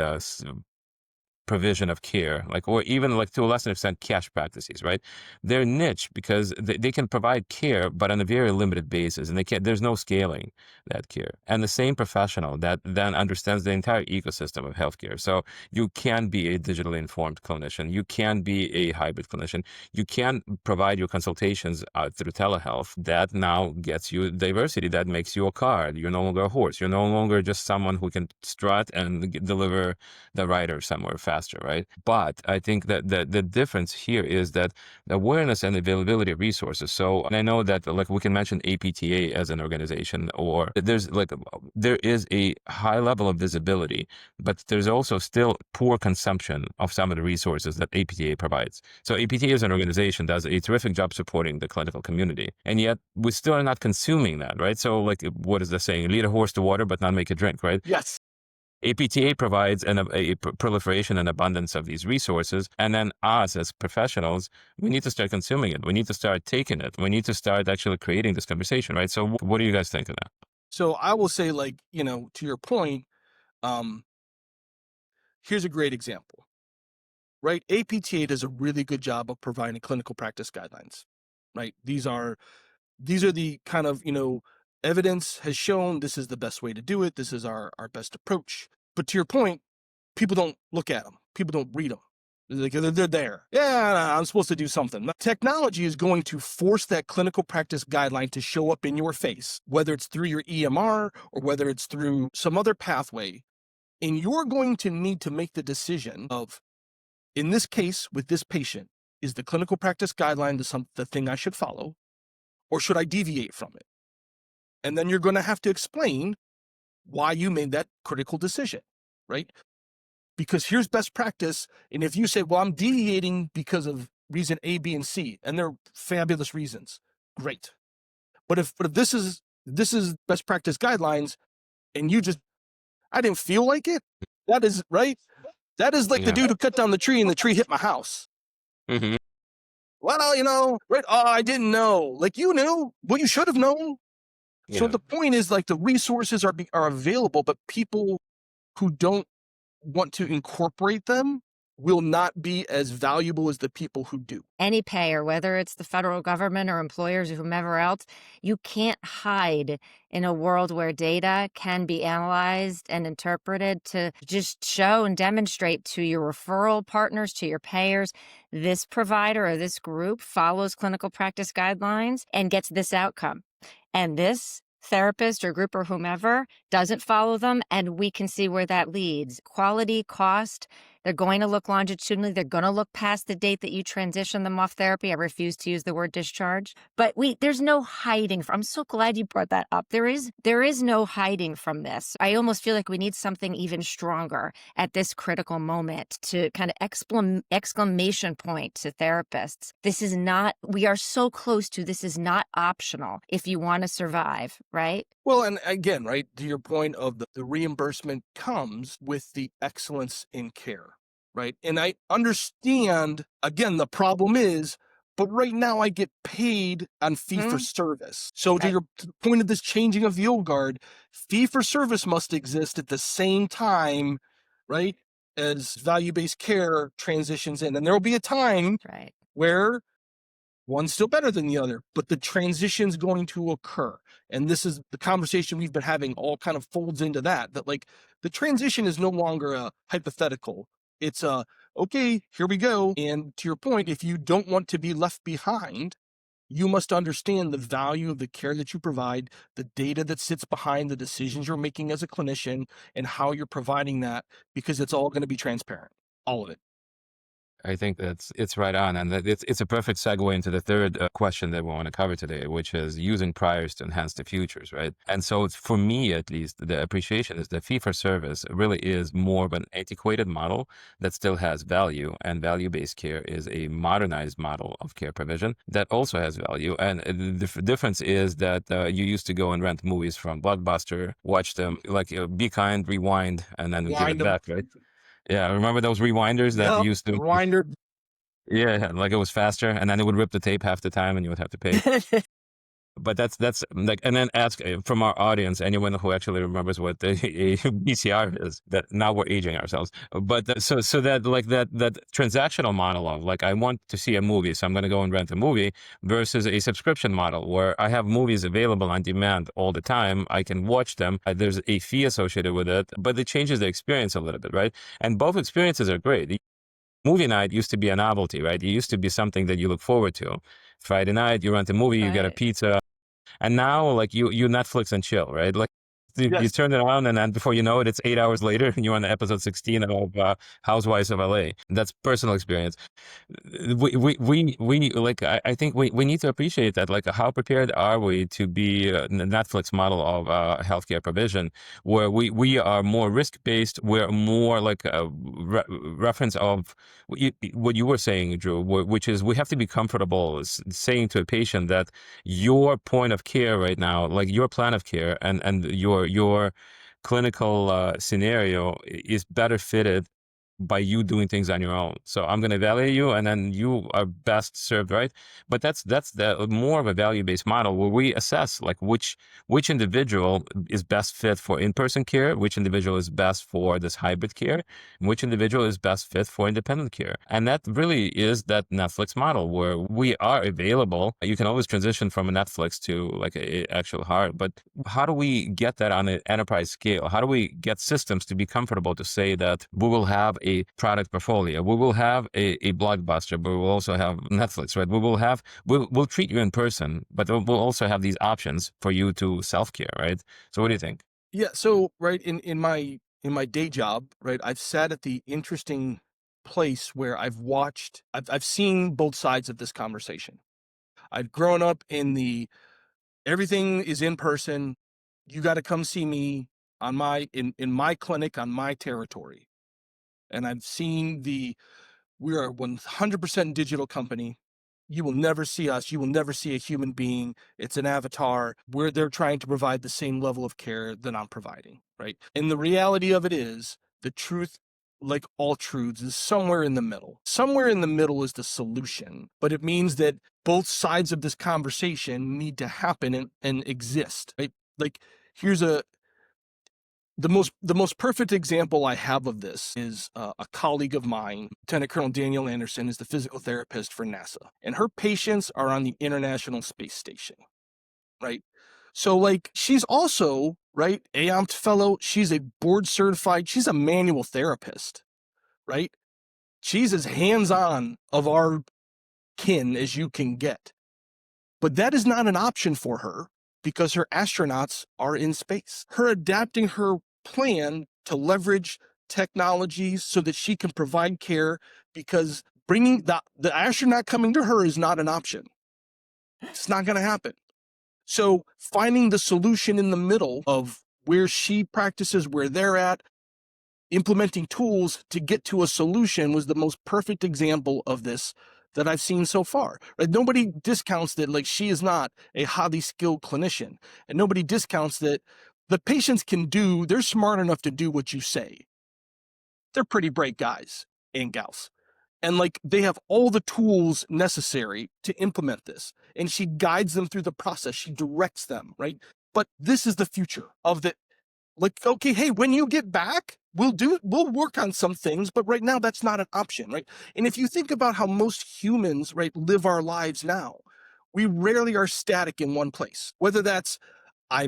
provision of care, like, or even like to a lesser extent, cash practices, right? They're niche because they can provide care, but on a very limited basis, and there's no scaling that care. And the same professional that then understands the entire ecosystem of healthcare. So you can be a digitally informed clinician, you can be a hybrid clinician, you can provide your consultations through telehealth. That now gets you diversity, that makes you a card. You're no longer a horse. You're no longer just someone who can strut and deliver the rider somewhere faster, right? But I think that the difference here is that the awareness and availability of resources. So, and I know that like we can mention APTA as an organization, or there is a high level of visibility, but there's also still poor consumption of some of the resources that APTA provides. So APTA as an organization does a terrific job supporting the clinical community, and yet we still are not consuming that, right? So like, what is the saying? Lead a horse to water, but not make it drink, right? Yes. APTA provides a proliferation and abundance of these resources. And then us as professionals, we need to start consuming it. We need to start taking it. We need to start actually creating this conversation, right? So what do you guys think of that? So I will say, like, to your point, here's a great example, right? APTA does a really good job of providing clinical practice guidelines, right? These are the kind of, Evidence has shown this is the best way to do it. This is our best approach. But to your point, people don't look at them. People don't read them. They're there. Yeah, I'm supposed to do something. Technology is going to force that clinical practice guideline to show up in your face, whether it's through your EMR or whether it's through some other pathway. And you're going to need to make the decision of, in this case, with this patient, is the clinical practice guideline the thing I should follow, or should I deviate from it? And then you're going to have to explain why you made that critical decision, right? Because here's best practice. And if you say, well, I'm deviating because of reason A, B, and C, and they're fabulous reasons, great. But if this is best practice guidelines, and you just, I didn't feel like it, that is right. That is like the dude who cut down the tree and the tree hit my house. Mm-hmm. Well, right? Oh, I didn't know. Like, you knew. Well, you should have known. Yeah. So the point is, like, the resources are available, but people who don't want to incorporate them will not be as valuable as the people who do. Any payer, whether it's the federal government or employers or whomever else, you can't hide in a world where data can be analyzed and interpreted to just show and demonstrate to your referral partners, to your payers, this provider or this group follows clinical practice guidelines and gets this outcome. And this therapist or group or whomever doesn't follow them, and we can see where that leads. Quality, cost, they're going to look longitudinally. They're going to look past the date that you transition them off therapy. I refuse to use the word discharge. But there's no hiding. I'm so glad you brought that up. There is no hiding from this. I almost feel like we need something even stronger at this critical moment to kind of exclamation point to therapists. This is not, we are so close to, this is not optional if you want to survive, right? Well, and again, right, to your point of the reimbursement comes with the excellence in care, right? And I understand, again, the problem is, but right now I get paid on fee for service. So to the point of this changing of the old guard, fee for service must exist at the same time, right, as value-based care transitions in. And there will be a time where one's still better than the other, but the transition's going to occur. And this is the conversation we've been having all kind of folds into that like the transition is no longer a hypothetical. It's okay, here we go. And to your point, if you don't want to be left behind, you must understand the value of the care that you provide, the data that sits behind the decisions you're making as a clinician, and how you're providing that, because it's all going to be transparent, all of it. I think it's right on, and it's a perfect segue into the third question that we want to cover today, which is using priors to enhance the futures, right? And so for me, at least, the appreciation is that fee-for-service really is more of an antiquated model that still has value, and value-based care is a modernized model of care provision that also has value. And the difference is that you used to go and rent movies from Blockbuster, watch them, like Be Kind, rewind, and then give it back, right? Yeah, remember those rewinders that used to... Rewinder. Yeah, like it was faster, and then it would rip the tape half the time, and you would have to pay. But that's like, and then ask from our audience, anyone who actually remembers what a BCR is, that now we're aging ourselves. But so that like that transactional model of like, I want to see a movie, so I'm going to go and rent a movie, versus a subscription model where I have movies available on demand all the time. I can watch them. There's a fee associated with it, but it changes the experience a little bit, right? And both experiences are great. Movie night used to be a novelty, right? It used to be something that you look forward to. Friday night, you rent a movie, you get a pizza. And now, like, you Netflix and chill, right? Like, you turn it on, and then before you know it, it's 8 hours later, and you're on episode 16 of Housewives of LA. That's personal experience. We like, I think we need to appreciate that. Like, how prepared are we to be a Netflix model of healthcare provision, where we are more risk-based, we're more like a reference of what you were saying, Drew, which is we have to be comfortable saying to a patient that your point of care right now, like your plan of care and your clinical scenario is better fitted by you doing things on your own. So I'm going to evaluate you, and then you are best served, right? But that's the more of a value-based model where we assess like which individual is best fit for in-person care, which individual is best for this hybrid care, and which individual is best fit for independent care. And that really is that Netflix model where we are available. You can always transition from a Netflix to like a actual hard, but how do we get that on an enterprise scale? How do we get systems to be comfortable to say that we will have a product portfolio, we will have a blockbuster, but we will also have Netflix, right? We'll treat you in person, but we'll also have these options for you to self-care, right? So what do you think? Yeah. So, right, in my day job, right, I've sat at the interesting place where I've seen both sides of this conversation. I've grown up in the everything is in person. You got to come see me on in my clinic on my territory. And I've seen we are a 100% digital company. You will never see us. You will never see a human being. It's an avatar where they're trying to provide the same level of care that I'm providing, right? And the reality of it is the truth, like all truths, is somewhere in the middle. Somewhere in the middle is the solution, but it means that both sides of this conversation need to happen and exist, right? Like here's the most perfect example I have of this is a colleague of mine, Lieutenant Colonel Daniel Anderson, is the physical therapist for NASA, and her patients are on the International Space Station, right? So, like, she's also, right, AOMT fellow. She's a board certified. She's a manual therapist, right? She's as hands-on of our kin as you can get. But that is not an option for her because her astronauts are in space. Her adapting her plan to leverage technologies so that she can provide care, because bringing the astronaut coming to her is not an option. It's not going to happen. So finding the solution in the middle of where she practices, where they're at, implementing tools to get to a solution was the most perfect example of this that I've seen so far. Right? Nobody discounts that, like, she is not a highly skilled clinician, and nobody discounts that the patients they're smart enough to do what you say. They're pretty bright guys and gals. And like they have all the tools necessary to implement this. And she guides them through the process. She directs them, right? But this is the future of the, like, okay, hey, when you get back, we'll work on some things, but right now that's not an option, right? And if you think about how most humans, right, live our lives now, we rarely are static in one place. Whether that's I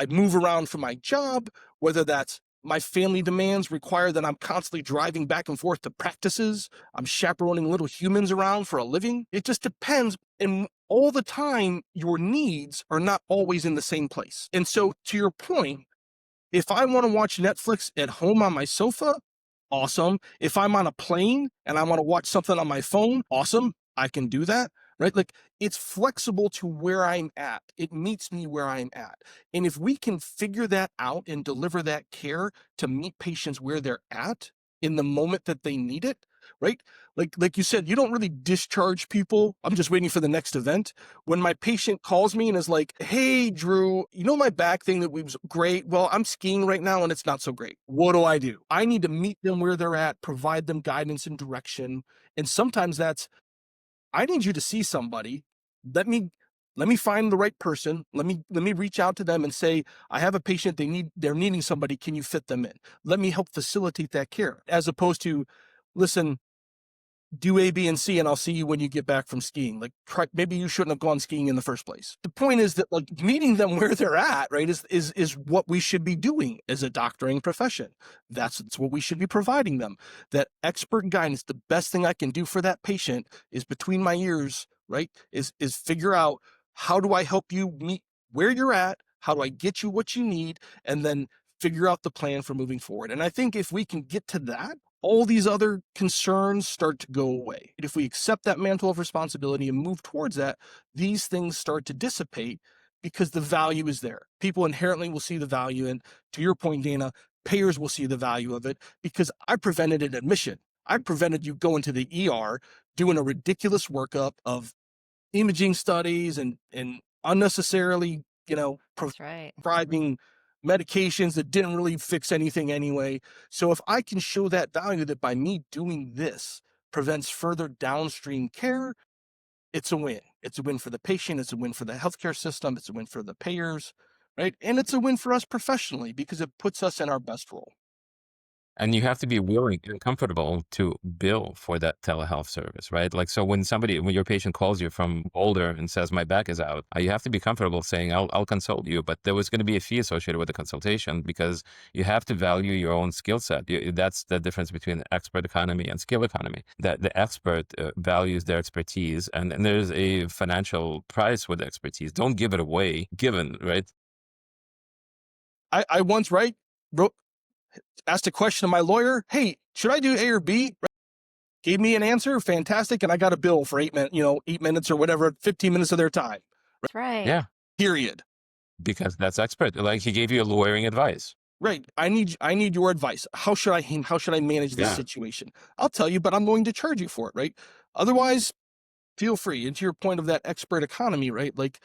move around for my job, whether that's my family demands require that I'm constantly driving back and forth to practices, I'm chaperoning little humans around for a living. It just depends. And all the time, your needs are not always in the same place. And so, to your point, if I want to watch Netflix at home on my sofa, awesome. If I'm on a plane and I want to watch something on my phone, awesome. I can do that, right? Like, it's flexible to where I'm at. It meets me where I'm at. And if we can figure that out and deliver that care to meet patients where they're at in the moment that they need it, right? Like you said, you don't really discharge people. I'm just waiting for the next event. When my patient calls me and is like, hey, Drew, you know my back thing that was great? Well, I'm skiing right now and it's not so great. What do? I need to meet them where they're at, provide them guidance and direction. And sometimes that's, I need you to see somebody. Let me find the right person. Let me reach out to them and say, I have a patient, they're needing somebody. Can you fit them in? Let me help facilitate that care, as opposed to, listen, do A, B, and C, and I'll see you when you get back from skiing. Like, maybe you shouldn't have gone skiing in the first place. The point is that, like, meeting them where they're at, right, is what we should be doing as a doctoring profession. That's what we should be providing them. That expert guidance. The best thing I can do for that patient is between my ears, right, is figure out, how do I help you meet where you're at? How do I get you what you need? And then figure out the plan for moving forward. And I think if we can get to that, all these other concerns start to go away. If we accept that mantle of responsibility and move towards that, these things start to dissipate because the value is there. People inherently will see the value. And to your point, Dana, payers will see the value of it because I prevented an admission. I prevented you going to the ER, doing a ridiculous workup of imaging studies and unnecessarily, That's right. prescribing medications that didn't really fix anything anyway. So if I can show that value that by me doing this prevents further downstream care, it's a win. It's a win for the patient. It's a win for the healthcare system. It's a win for the payers, right? And it's a win for us professionally because it puts us in our best role. And you have to be willing and comfortable to bill for that telehealth service, right? Like, so when your patient calls you from Boulder and says, my back is out, you have to be comfortable saying, I'll consult you, but there was going to be a fee associated with the consultation because you have to value your own skill set. That's the difference between expert economy and skill economy. That the expert values their expertise, and there's a financial price with expertise. Don't give it away, given, right? I once, right, asked a question of my lawyer, hey, should I do A or B? Gave me an answer, fantastic, and I got a bill for 8 minutes, 8 minutes or whatever, 15 minutes of their time. That's right. Yeah, Period. because that's expert. Like, he gave you a lawyering advice. Right. I need your advice. How should I manage this Yeah. situation? I'll tell you, but I'm going to charge you for it, right? Otherwise, feel free. And to your point of that expert economy, right? Like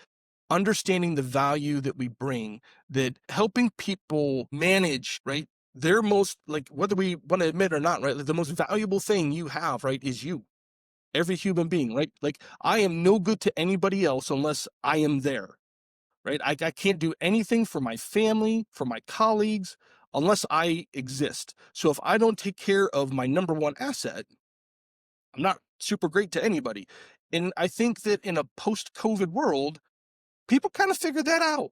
understanding the value that we bring, that helping people manage, right? Their most, like, whether we want to admit or not, right? Like the most valuable thing you have, right, is you. Every human being, right? Like I am no good to anybody else unless I am there, right? I can't do anything for my family, for my colleagues, unless I exist. So if I don't take care of my number one asset, I'm not super great to anybody. And I think that in a post-COVID world, people kind of figure that out,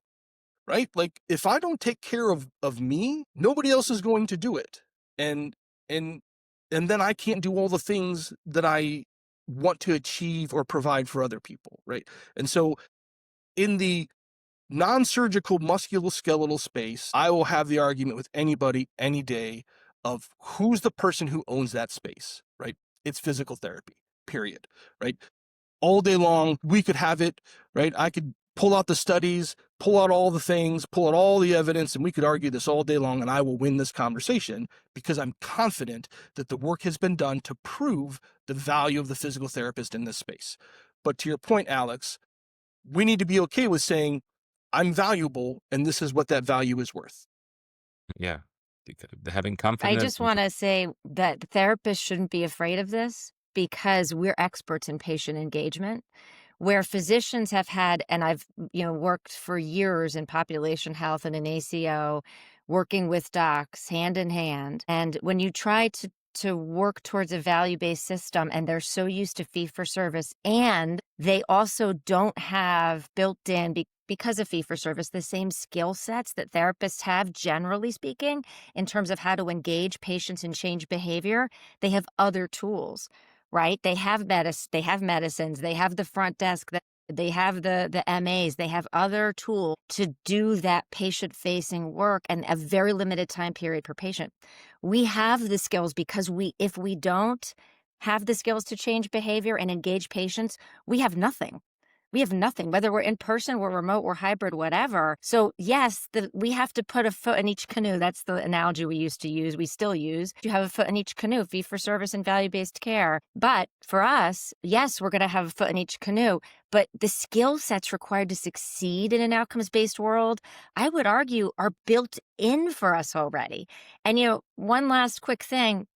right? Like if I don't take care of me, nobody else is going to do it. And and and then I can't do all the things that I want to achieve or provide for other people, right? And so in the non-surgical musculoskeletal space, I will have the argument with anybody any day of who's the person who owns that space, right? It's physical therapy, period, right? All day long, we could have it, right? I could pull out the studies, pull out all the things, pull out all the evidence, and we could argue this all day long, and I will win this conversation because I'm confident that the work has been done to prove the value of the physical therapist in this space. But to your point, Alex, we need to be okay with saying, I'm valuable, and this is what that value is worth. Yeah. Having I confidence. just want to say that therapists shouldn't be afraid of this because we're experts in patient engagement. Where physicians have had, and I've worked for years in population health and in ACO, working with docs hand in hand. And when you try to work towards a value-based system and they're so used to fee-for-service, and they also don't have built in, because of fee-for-service, the same skill sets that therapists have, generally speaking, in terms of how to engage patients and change behavior, they have other tools, right? They have medicines, they have the front desk, they have the MAs, they have other tools to do that patient-facing work and a very limited time period per patient. We have the skills because if we don't have the skills to change behavior and engage patients, we have nothing. We have nothing, whether we're in person, we're remote, we're hybrid, whatever. So yes, we have to put a foot in each canoe. That's the analogy we used to use. We still use. You have a foot in each canoe, fee for service and value-based care. But for us, yes, we're going to have a foot in each canoe. But the skill sets required to succeed in an outcomes-based world, I would argue, are built in for us already. And one last quick thing.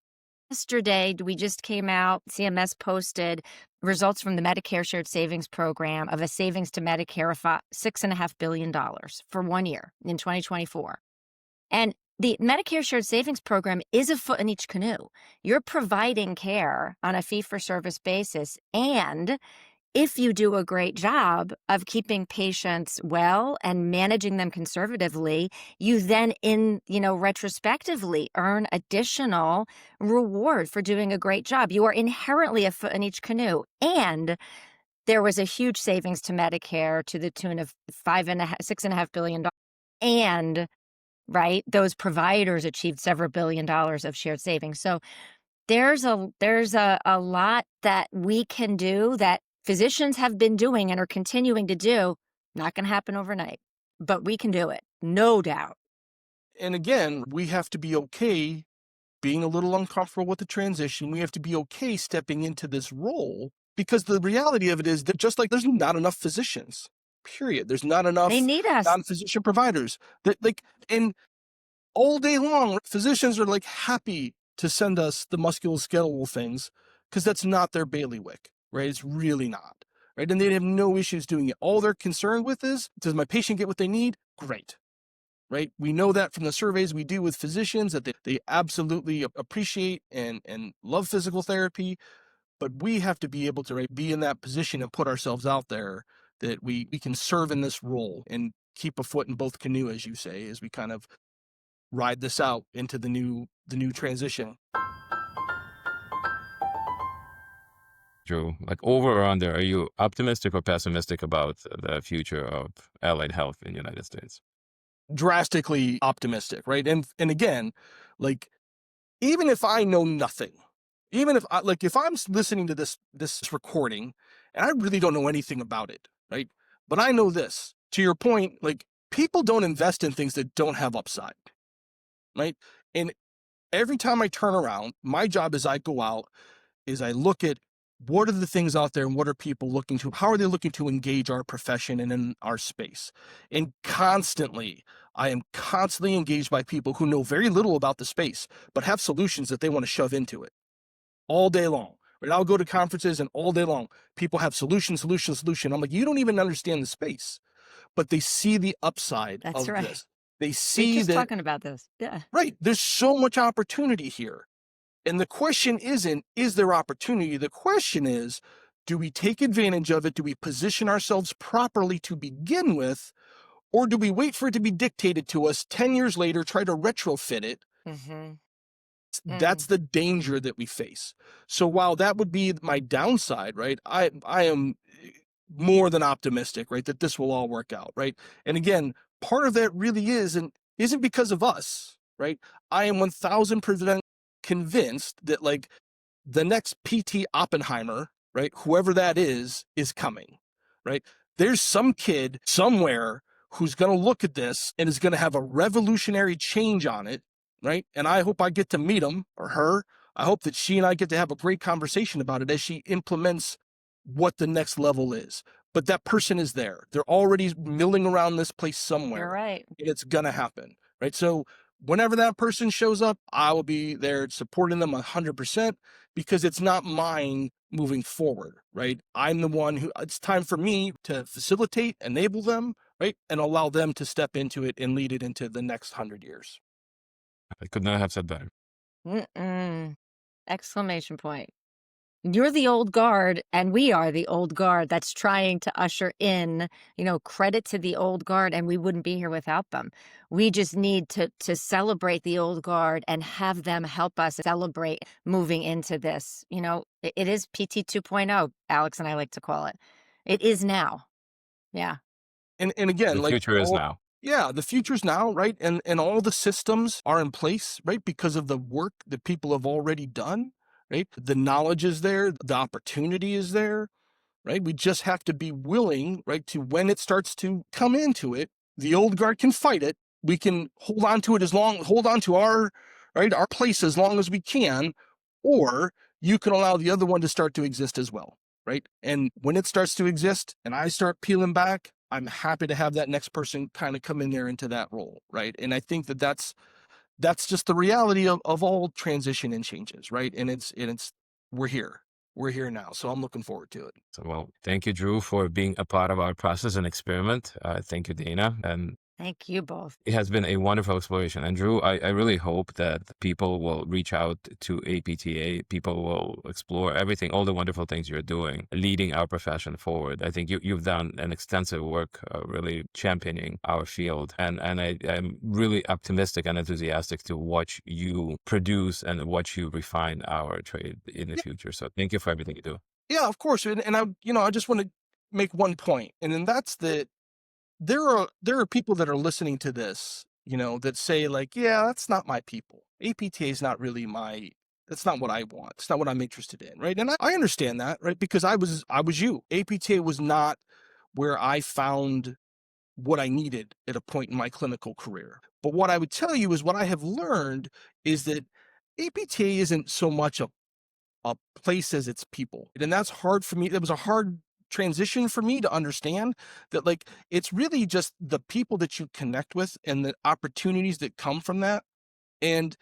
Yesterday, we just came out, CMS posted results from the Medicare Shared Savings Program of a savings to Medicare of $6.5 billion for 1 year in 2024. And the Medicare Shared Savings Program is a foot in each canoe. You're providing care on a fee-for-service basis, and if you do a great job of keeping patients well and managing them conservatively, you then retrospectively earn additional reward for doing a great job. You are inherently a foot in each canoe. And there was a huge savings to Medicare to the tune of $6.5 billion. And right, those providers achieved several billion dollars of shared savings. So there's a lot that we can do that physicians have been doing and are continuing to do. Not going to happen overnight, but we can do it, no doubt. And again, we have to be okay being a little uncomfortable with the transition. We have to be okay stepping into this role because the reality of it is that just like there's not enough physicians, period. There's not They enough need us. non-physician providers that and all day long, physicians are like happy to send us the musculoskeletal things because that's not their bailiwick, right? It's really not, right? And they have no issues doing it. All they're concerned with is, does my patient get what they need? Great, right? We know that from the surveys we do with physicians that they absolutely appreciate and love physical therapy, but we have to be able to, right, be in that position and put ourselves out there that we can serve in this role and keep a foot in both canoe, as you say, as we kind of ride this out into the new transition. Drew, like over or under, are you optimistic or pessimistic about the future of allied health in the United States? Drastically optimistic, right? And again, like, even if I know nothing, even if if I'm listening to this recording and I really don't know anything about it, right? But I know this, to your point, like, people don't invest in things that don't have upside, right? And every time I turn around, my job is I go out, is I look at what are the things out there and what are people looking to, how are they looking to engage our profession and in our space? And I am constantly engaged by people who know very little about the space, but have solutions that they want to shove into it all day long. Right? I'll go to conferences and all day long, people have solution. I'm like, you don't even understand the space, but they see the upside That's of right. this. They We're see just that, talking about this. Yeah. right, there's so much opportunity here. And the question isn't, is there opportunity? The question is, do we take advantage of it? Do we position ourselves properly to begin with? Or do we wait for it to be dictated to us 10 years later, try to retrofit it? Mm-hmm. That's the danger that we face. So while that would be my downside, right, I am more than optimistic, right, that this will all work out, right? And again, part of that really isn't because of us, right? I am 1000% convinced that, like, the next PT Oppenheimer, right, whoever that is coming, right? There's some kid somewhere who's going to look at this and is going to have a revolutionary change on it, right? And I hope I get to meet him or her. I hope that she and I get to have a great conversation about it as she implements what the next level is. But that person is there. They're already milling around this place You're somewhere, right. and it's going to happen, right? So whenever that person shows up, I will be there supporting them 100%, because it's not mine moving forward, right? I'm the one who, it's time for me to facilitate, enable them, right? And allow them to step into it and lead it into the next 100 years. I could not have said better. Mm-mm. Exclamation point. You're the old guard, and we are the old guard that's trying to usher in, credit to the old guard, and we wouldn't be here without them. We just need to celebrate the old guard and have them help us celebrate moving into this. It is PT 2.0, Alex and I like to call it. It is now. Yeah. And again, The like, future is now. yeah, the future's now, right? And all the systems are in place, right? Because of the work that people have already done, right? The knowledge is there, the opportunity is there, right? We just have to be willing, right, to, when it starts to come into it, the old guard can fight it. We can hold on to it hold on to our place as long as we can, or you can allow the other one to start to exist as well, right? And when it starts to exist and I start peeling back, I'm happy to have that next person kind of come in there into that role, right? And I think that that's just the reality of all transition and changes, right? And it's we're here. We're here now. So I'm looking forward to it. So, well, thank you, Drew, for being a part of our process and experiment. Thank you, Dana. And Thank you both. it has been a wonderful exploration. And Drew, I really hope that people will reach out to APTA. People will explore everything, all the wonderful things you're doing, leading our profession forward. I think you've done an extensive work really championing our field. And I'm really optimistic and enthusiastic to watch you produce and watch you refine our trade in the future. So thank you for everything you do. Yeah, of course. And I just want to make one point, and then that's that there are people that are listening to this, that say, like, yeah, that's not my people. APTA is not really that's not what I want. It's not what I'm interested in, right? And I understand that, right? Because I was you. APTA was not where I found what I needed at a point in my clinical career. But what I would tell you is what I have learned is that APTA isn't so much a place as its people. And that's hard for me. That was a hard transition for me to understand that, like, it's really just the people that you connect with and the opportunities that come from that. And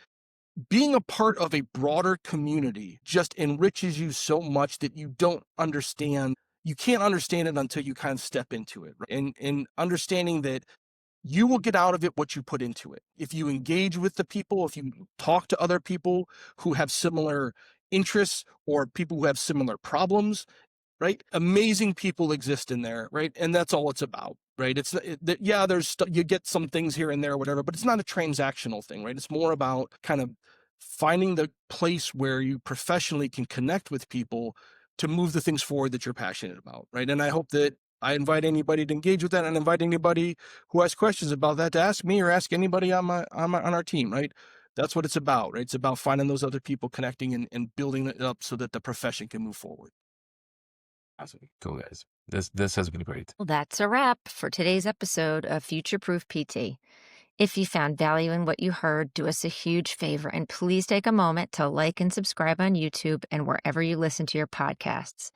being a part of a broader community just enriches you so much that you don't understand. You can't understand it until you kind of step into it. Right? And understanding that you will get out of it what you put into it. If you engage with the people, if you talk to other people who have similar interests or people who have similar problems, right? Amazing people exist in there, right? And that's all it's about, right? It's yeah, you get some things here and there, or whatever, but it's not a transactional thing, right? It's more about kind of finding the place where you professionally can connect with people to move the things forward that you're passionate about, right? And I hope that I invite anybody to engage with that, and invite anybody who has questions about that to ask me or ask anybody on our team, right? That's what it's about, right? It's about finding those other people, connecting and building it up so that the profession can move forward. Awesome. Cool, guys. This has been great. Well, that's a wrap for today's episode of Future Proof PT. If you found value in what you heard, do us a huge favor and please take a moment to like and subscribe on YouTube and wherever you listen to your podcasts.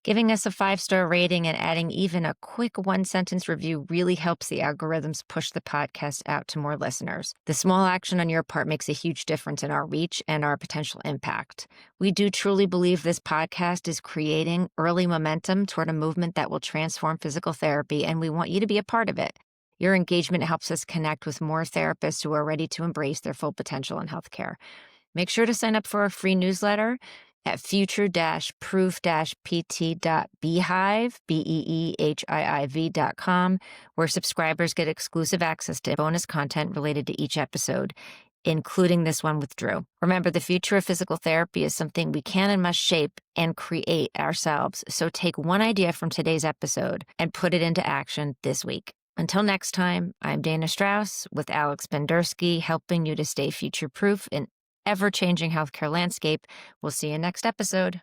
Giving us a 5-star rating and adding even a quick 1-sentence review really helps the algorithms push the podcast out to more listeners. The small action on your part makes a huge difference in our reach and our potential impact. We do truly believe this podcast is creating early momentum toward a movement that will transform physical therapy, and we want you to be a part of it. Your engagement helps us connect with more therapists who are ready to embrace their full potential in healthcare. Make sure to sign up for our free newsletter at future-proof-pt.beehive, beehiiv.com, where subscribers get exclusive access to bonus content related to each episode, including this one with Drew. Remember, the future of physical therapy is something we can and must shape and create ourselves. So take one idea from today's episode and put it into action this week. Until next time, I'm Dana Strauss with Alex Bendersky, helping you to stay future-proof in ever-changing healthcare landscape. We'll see you next episode.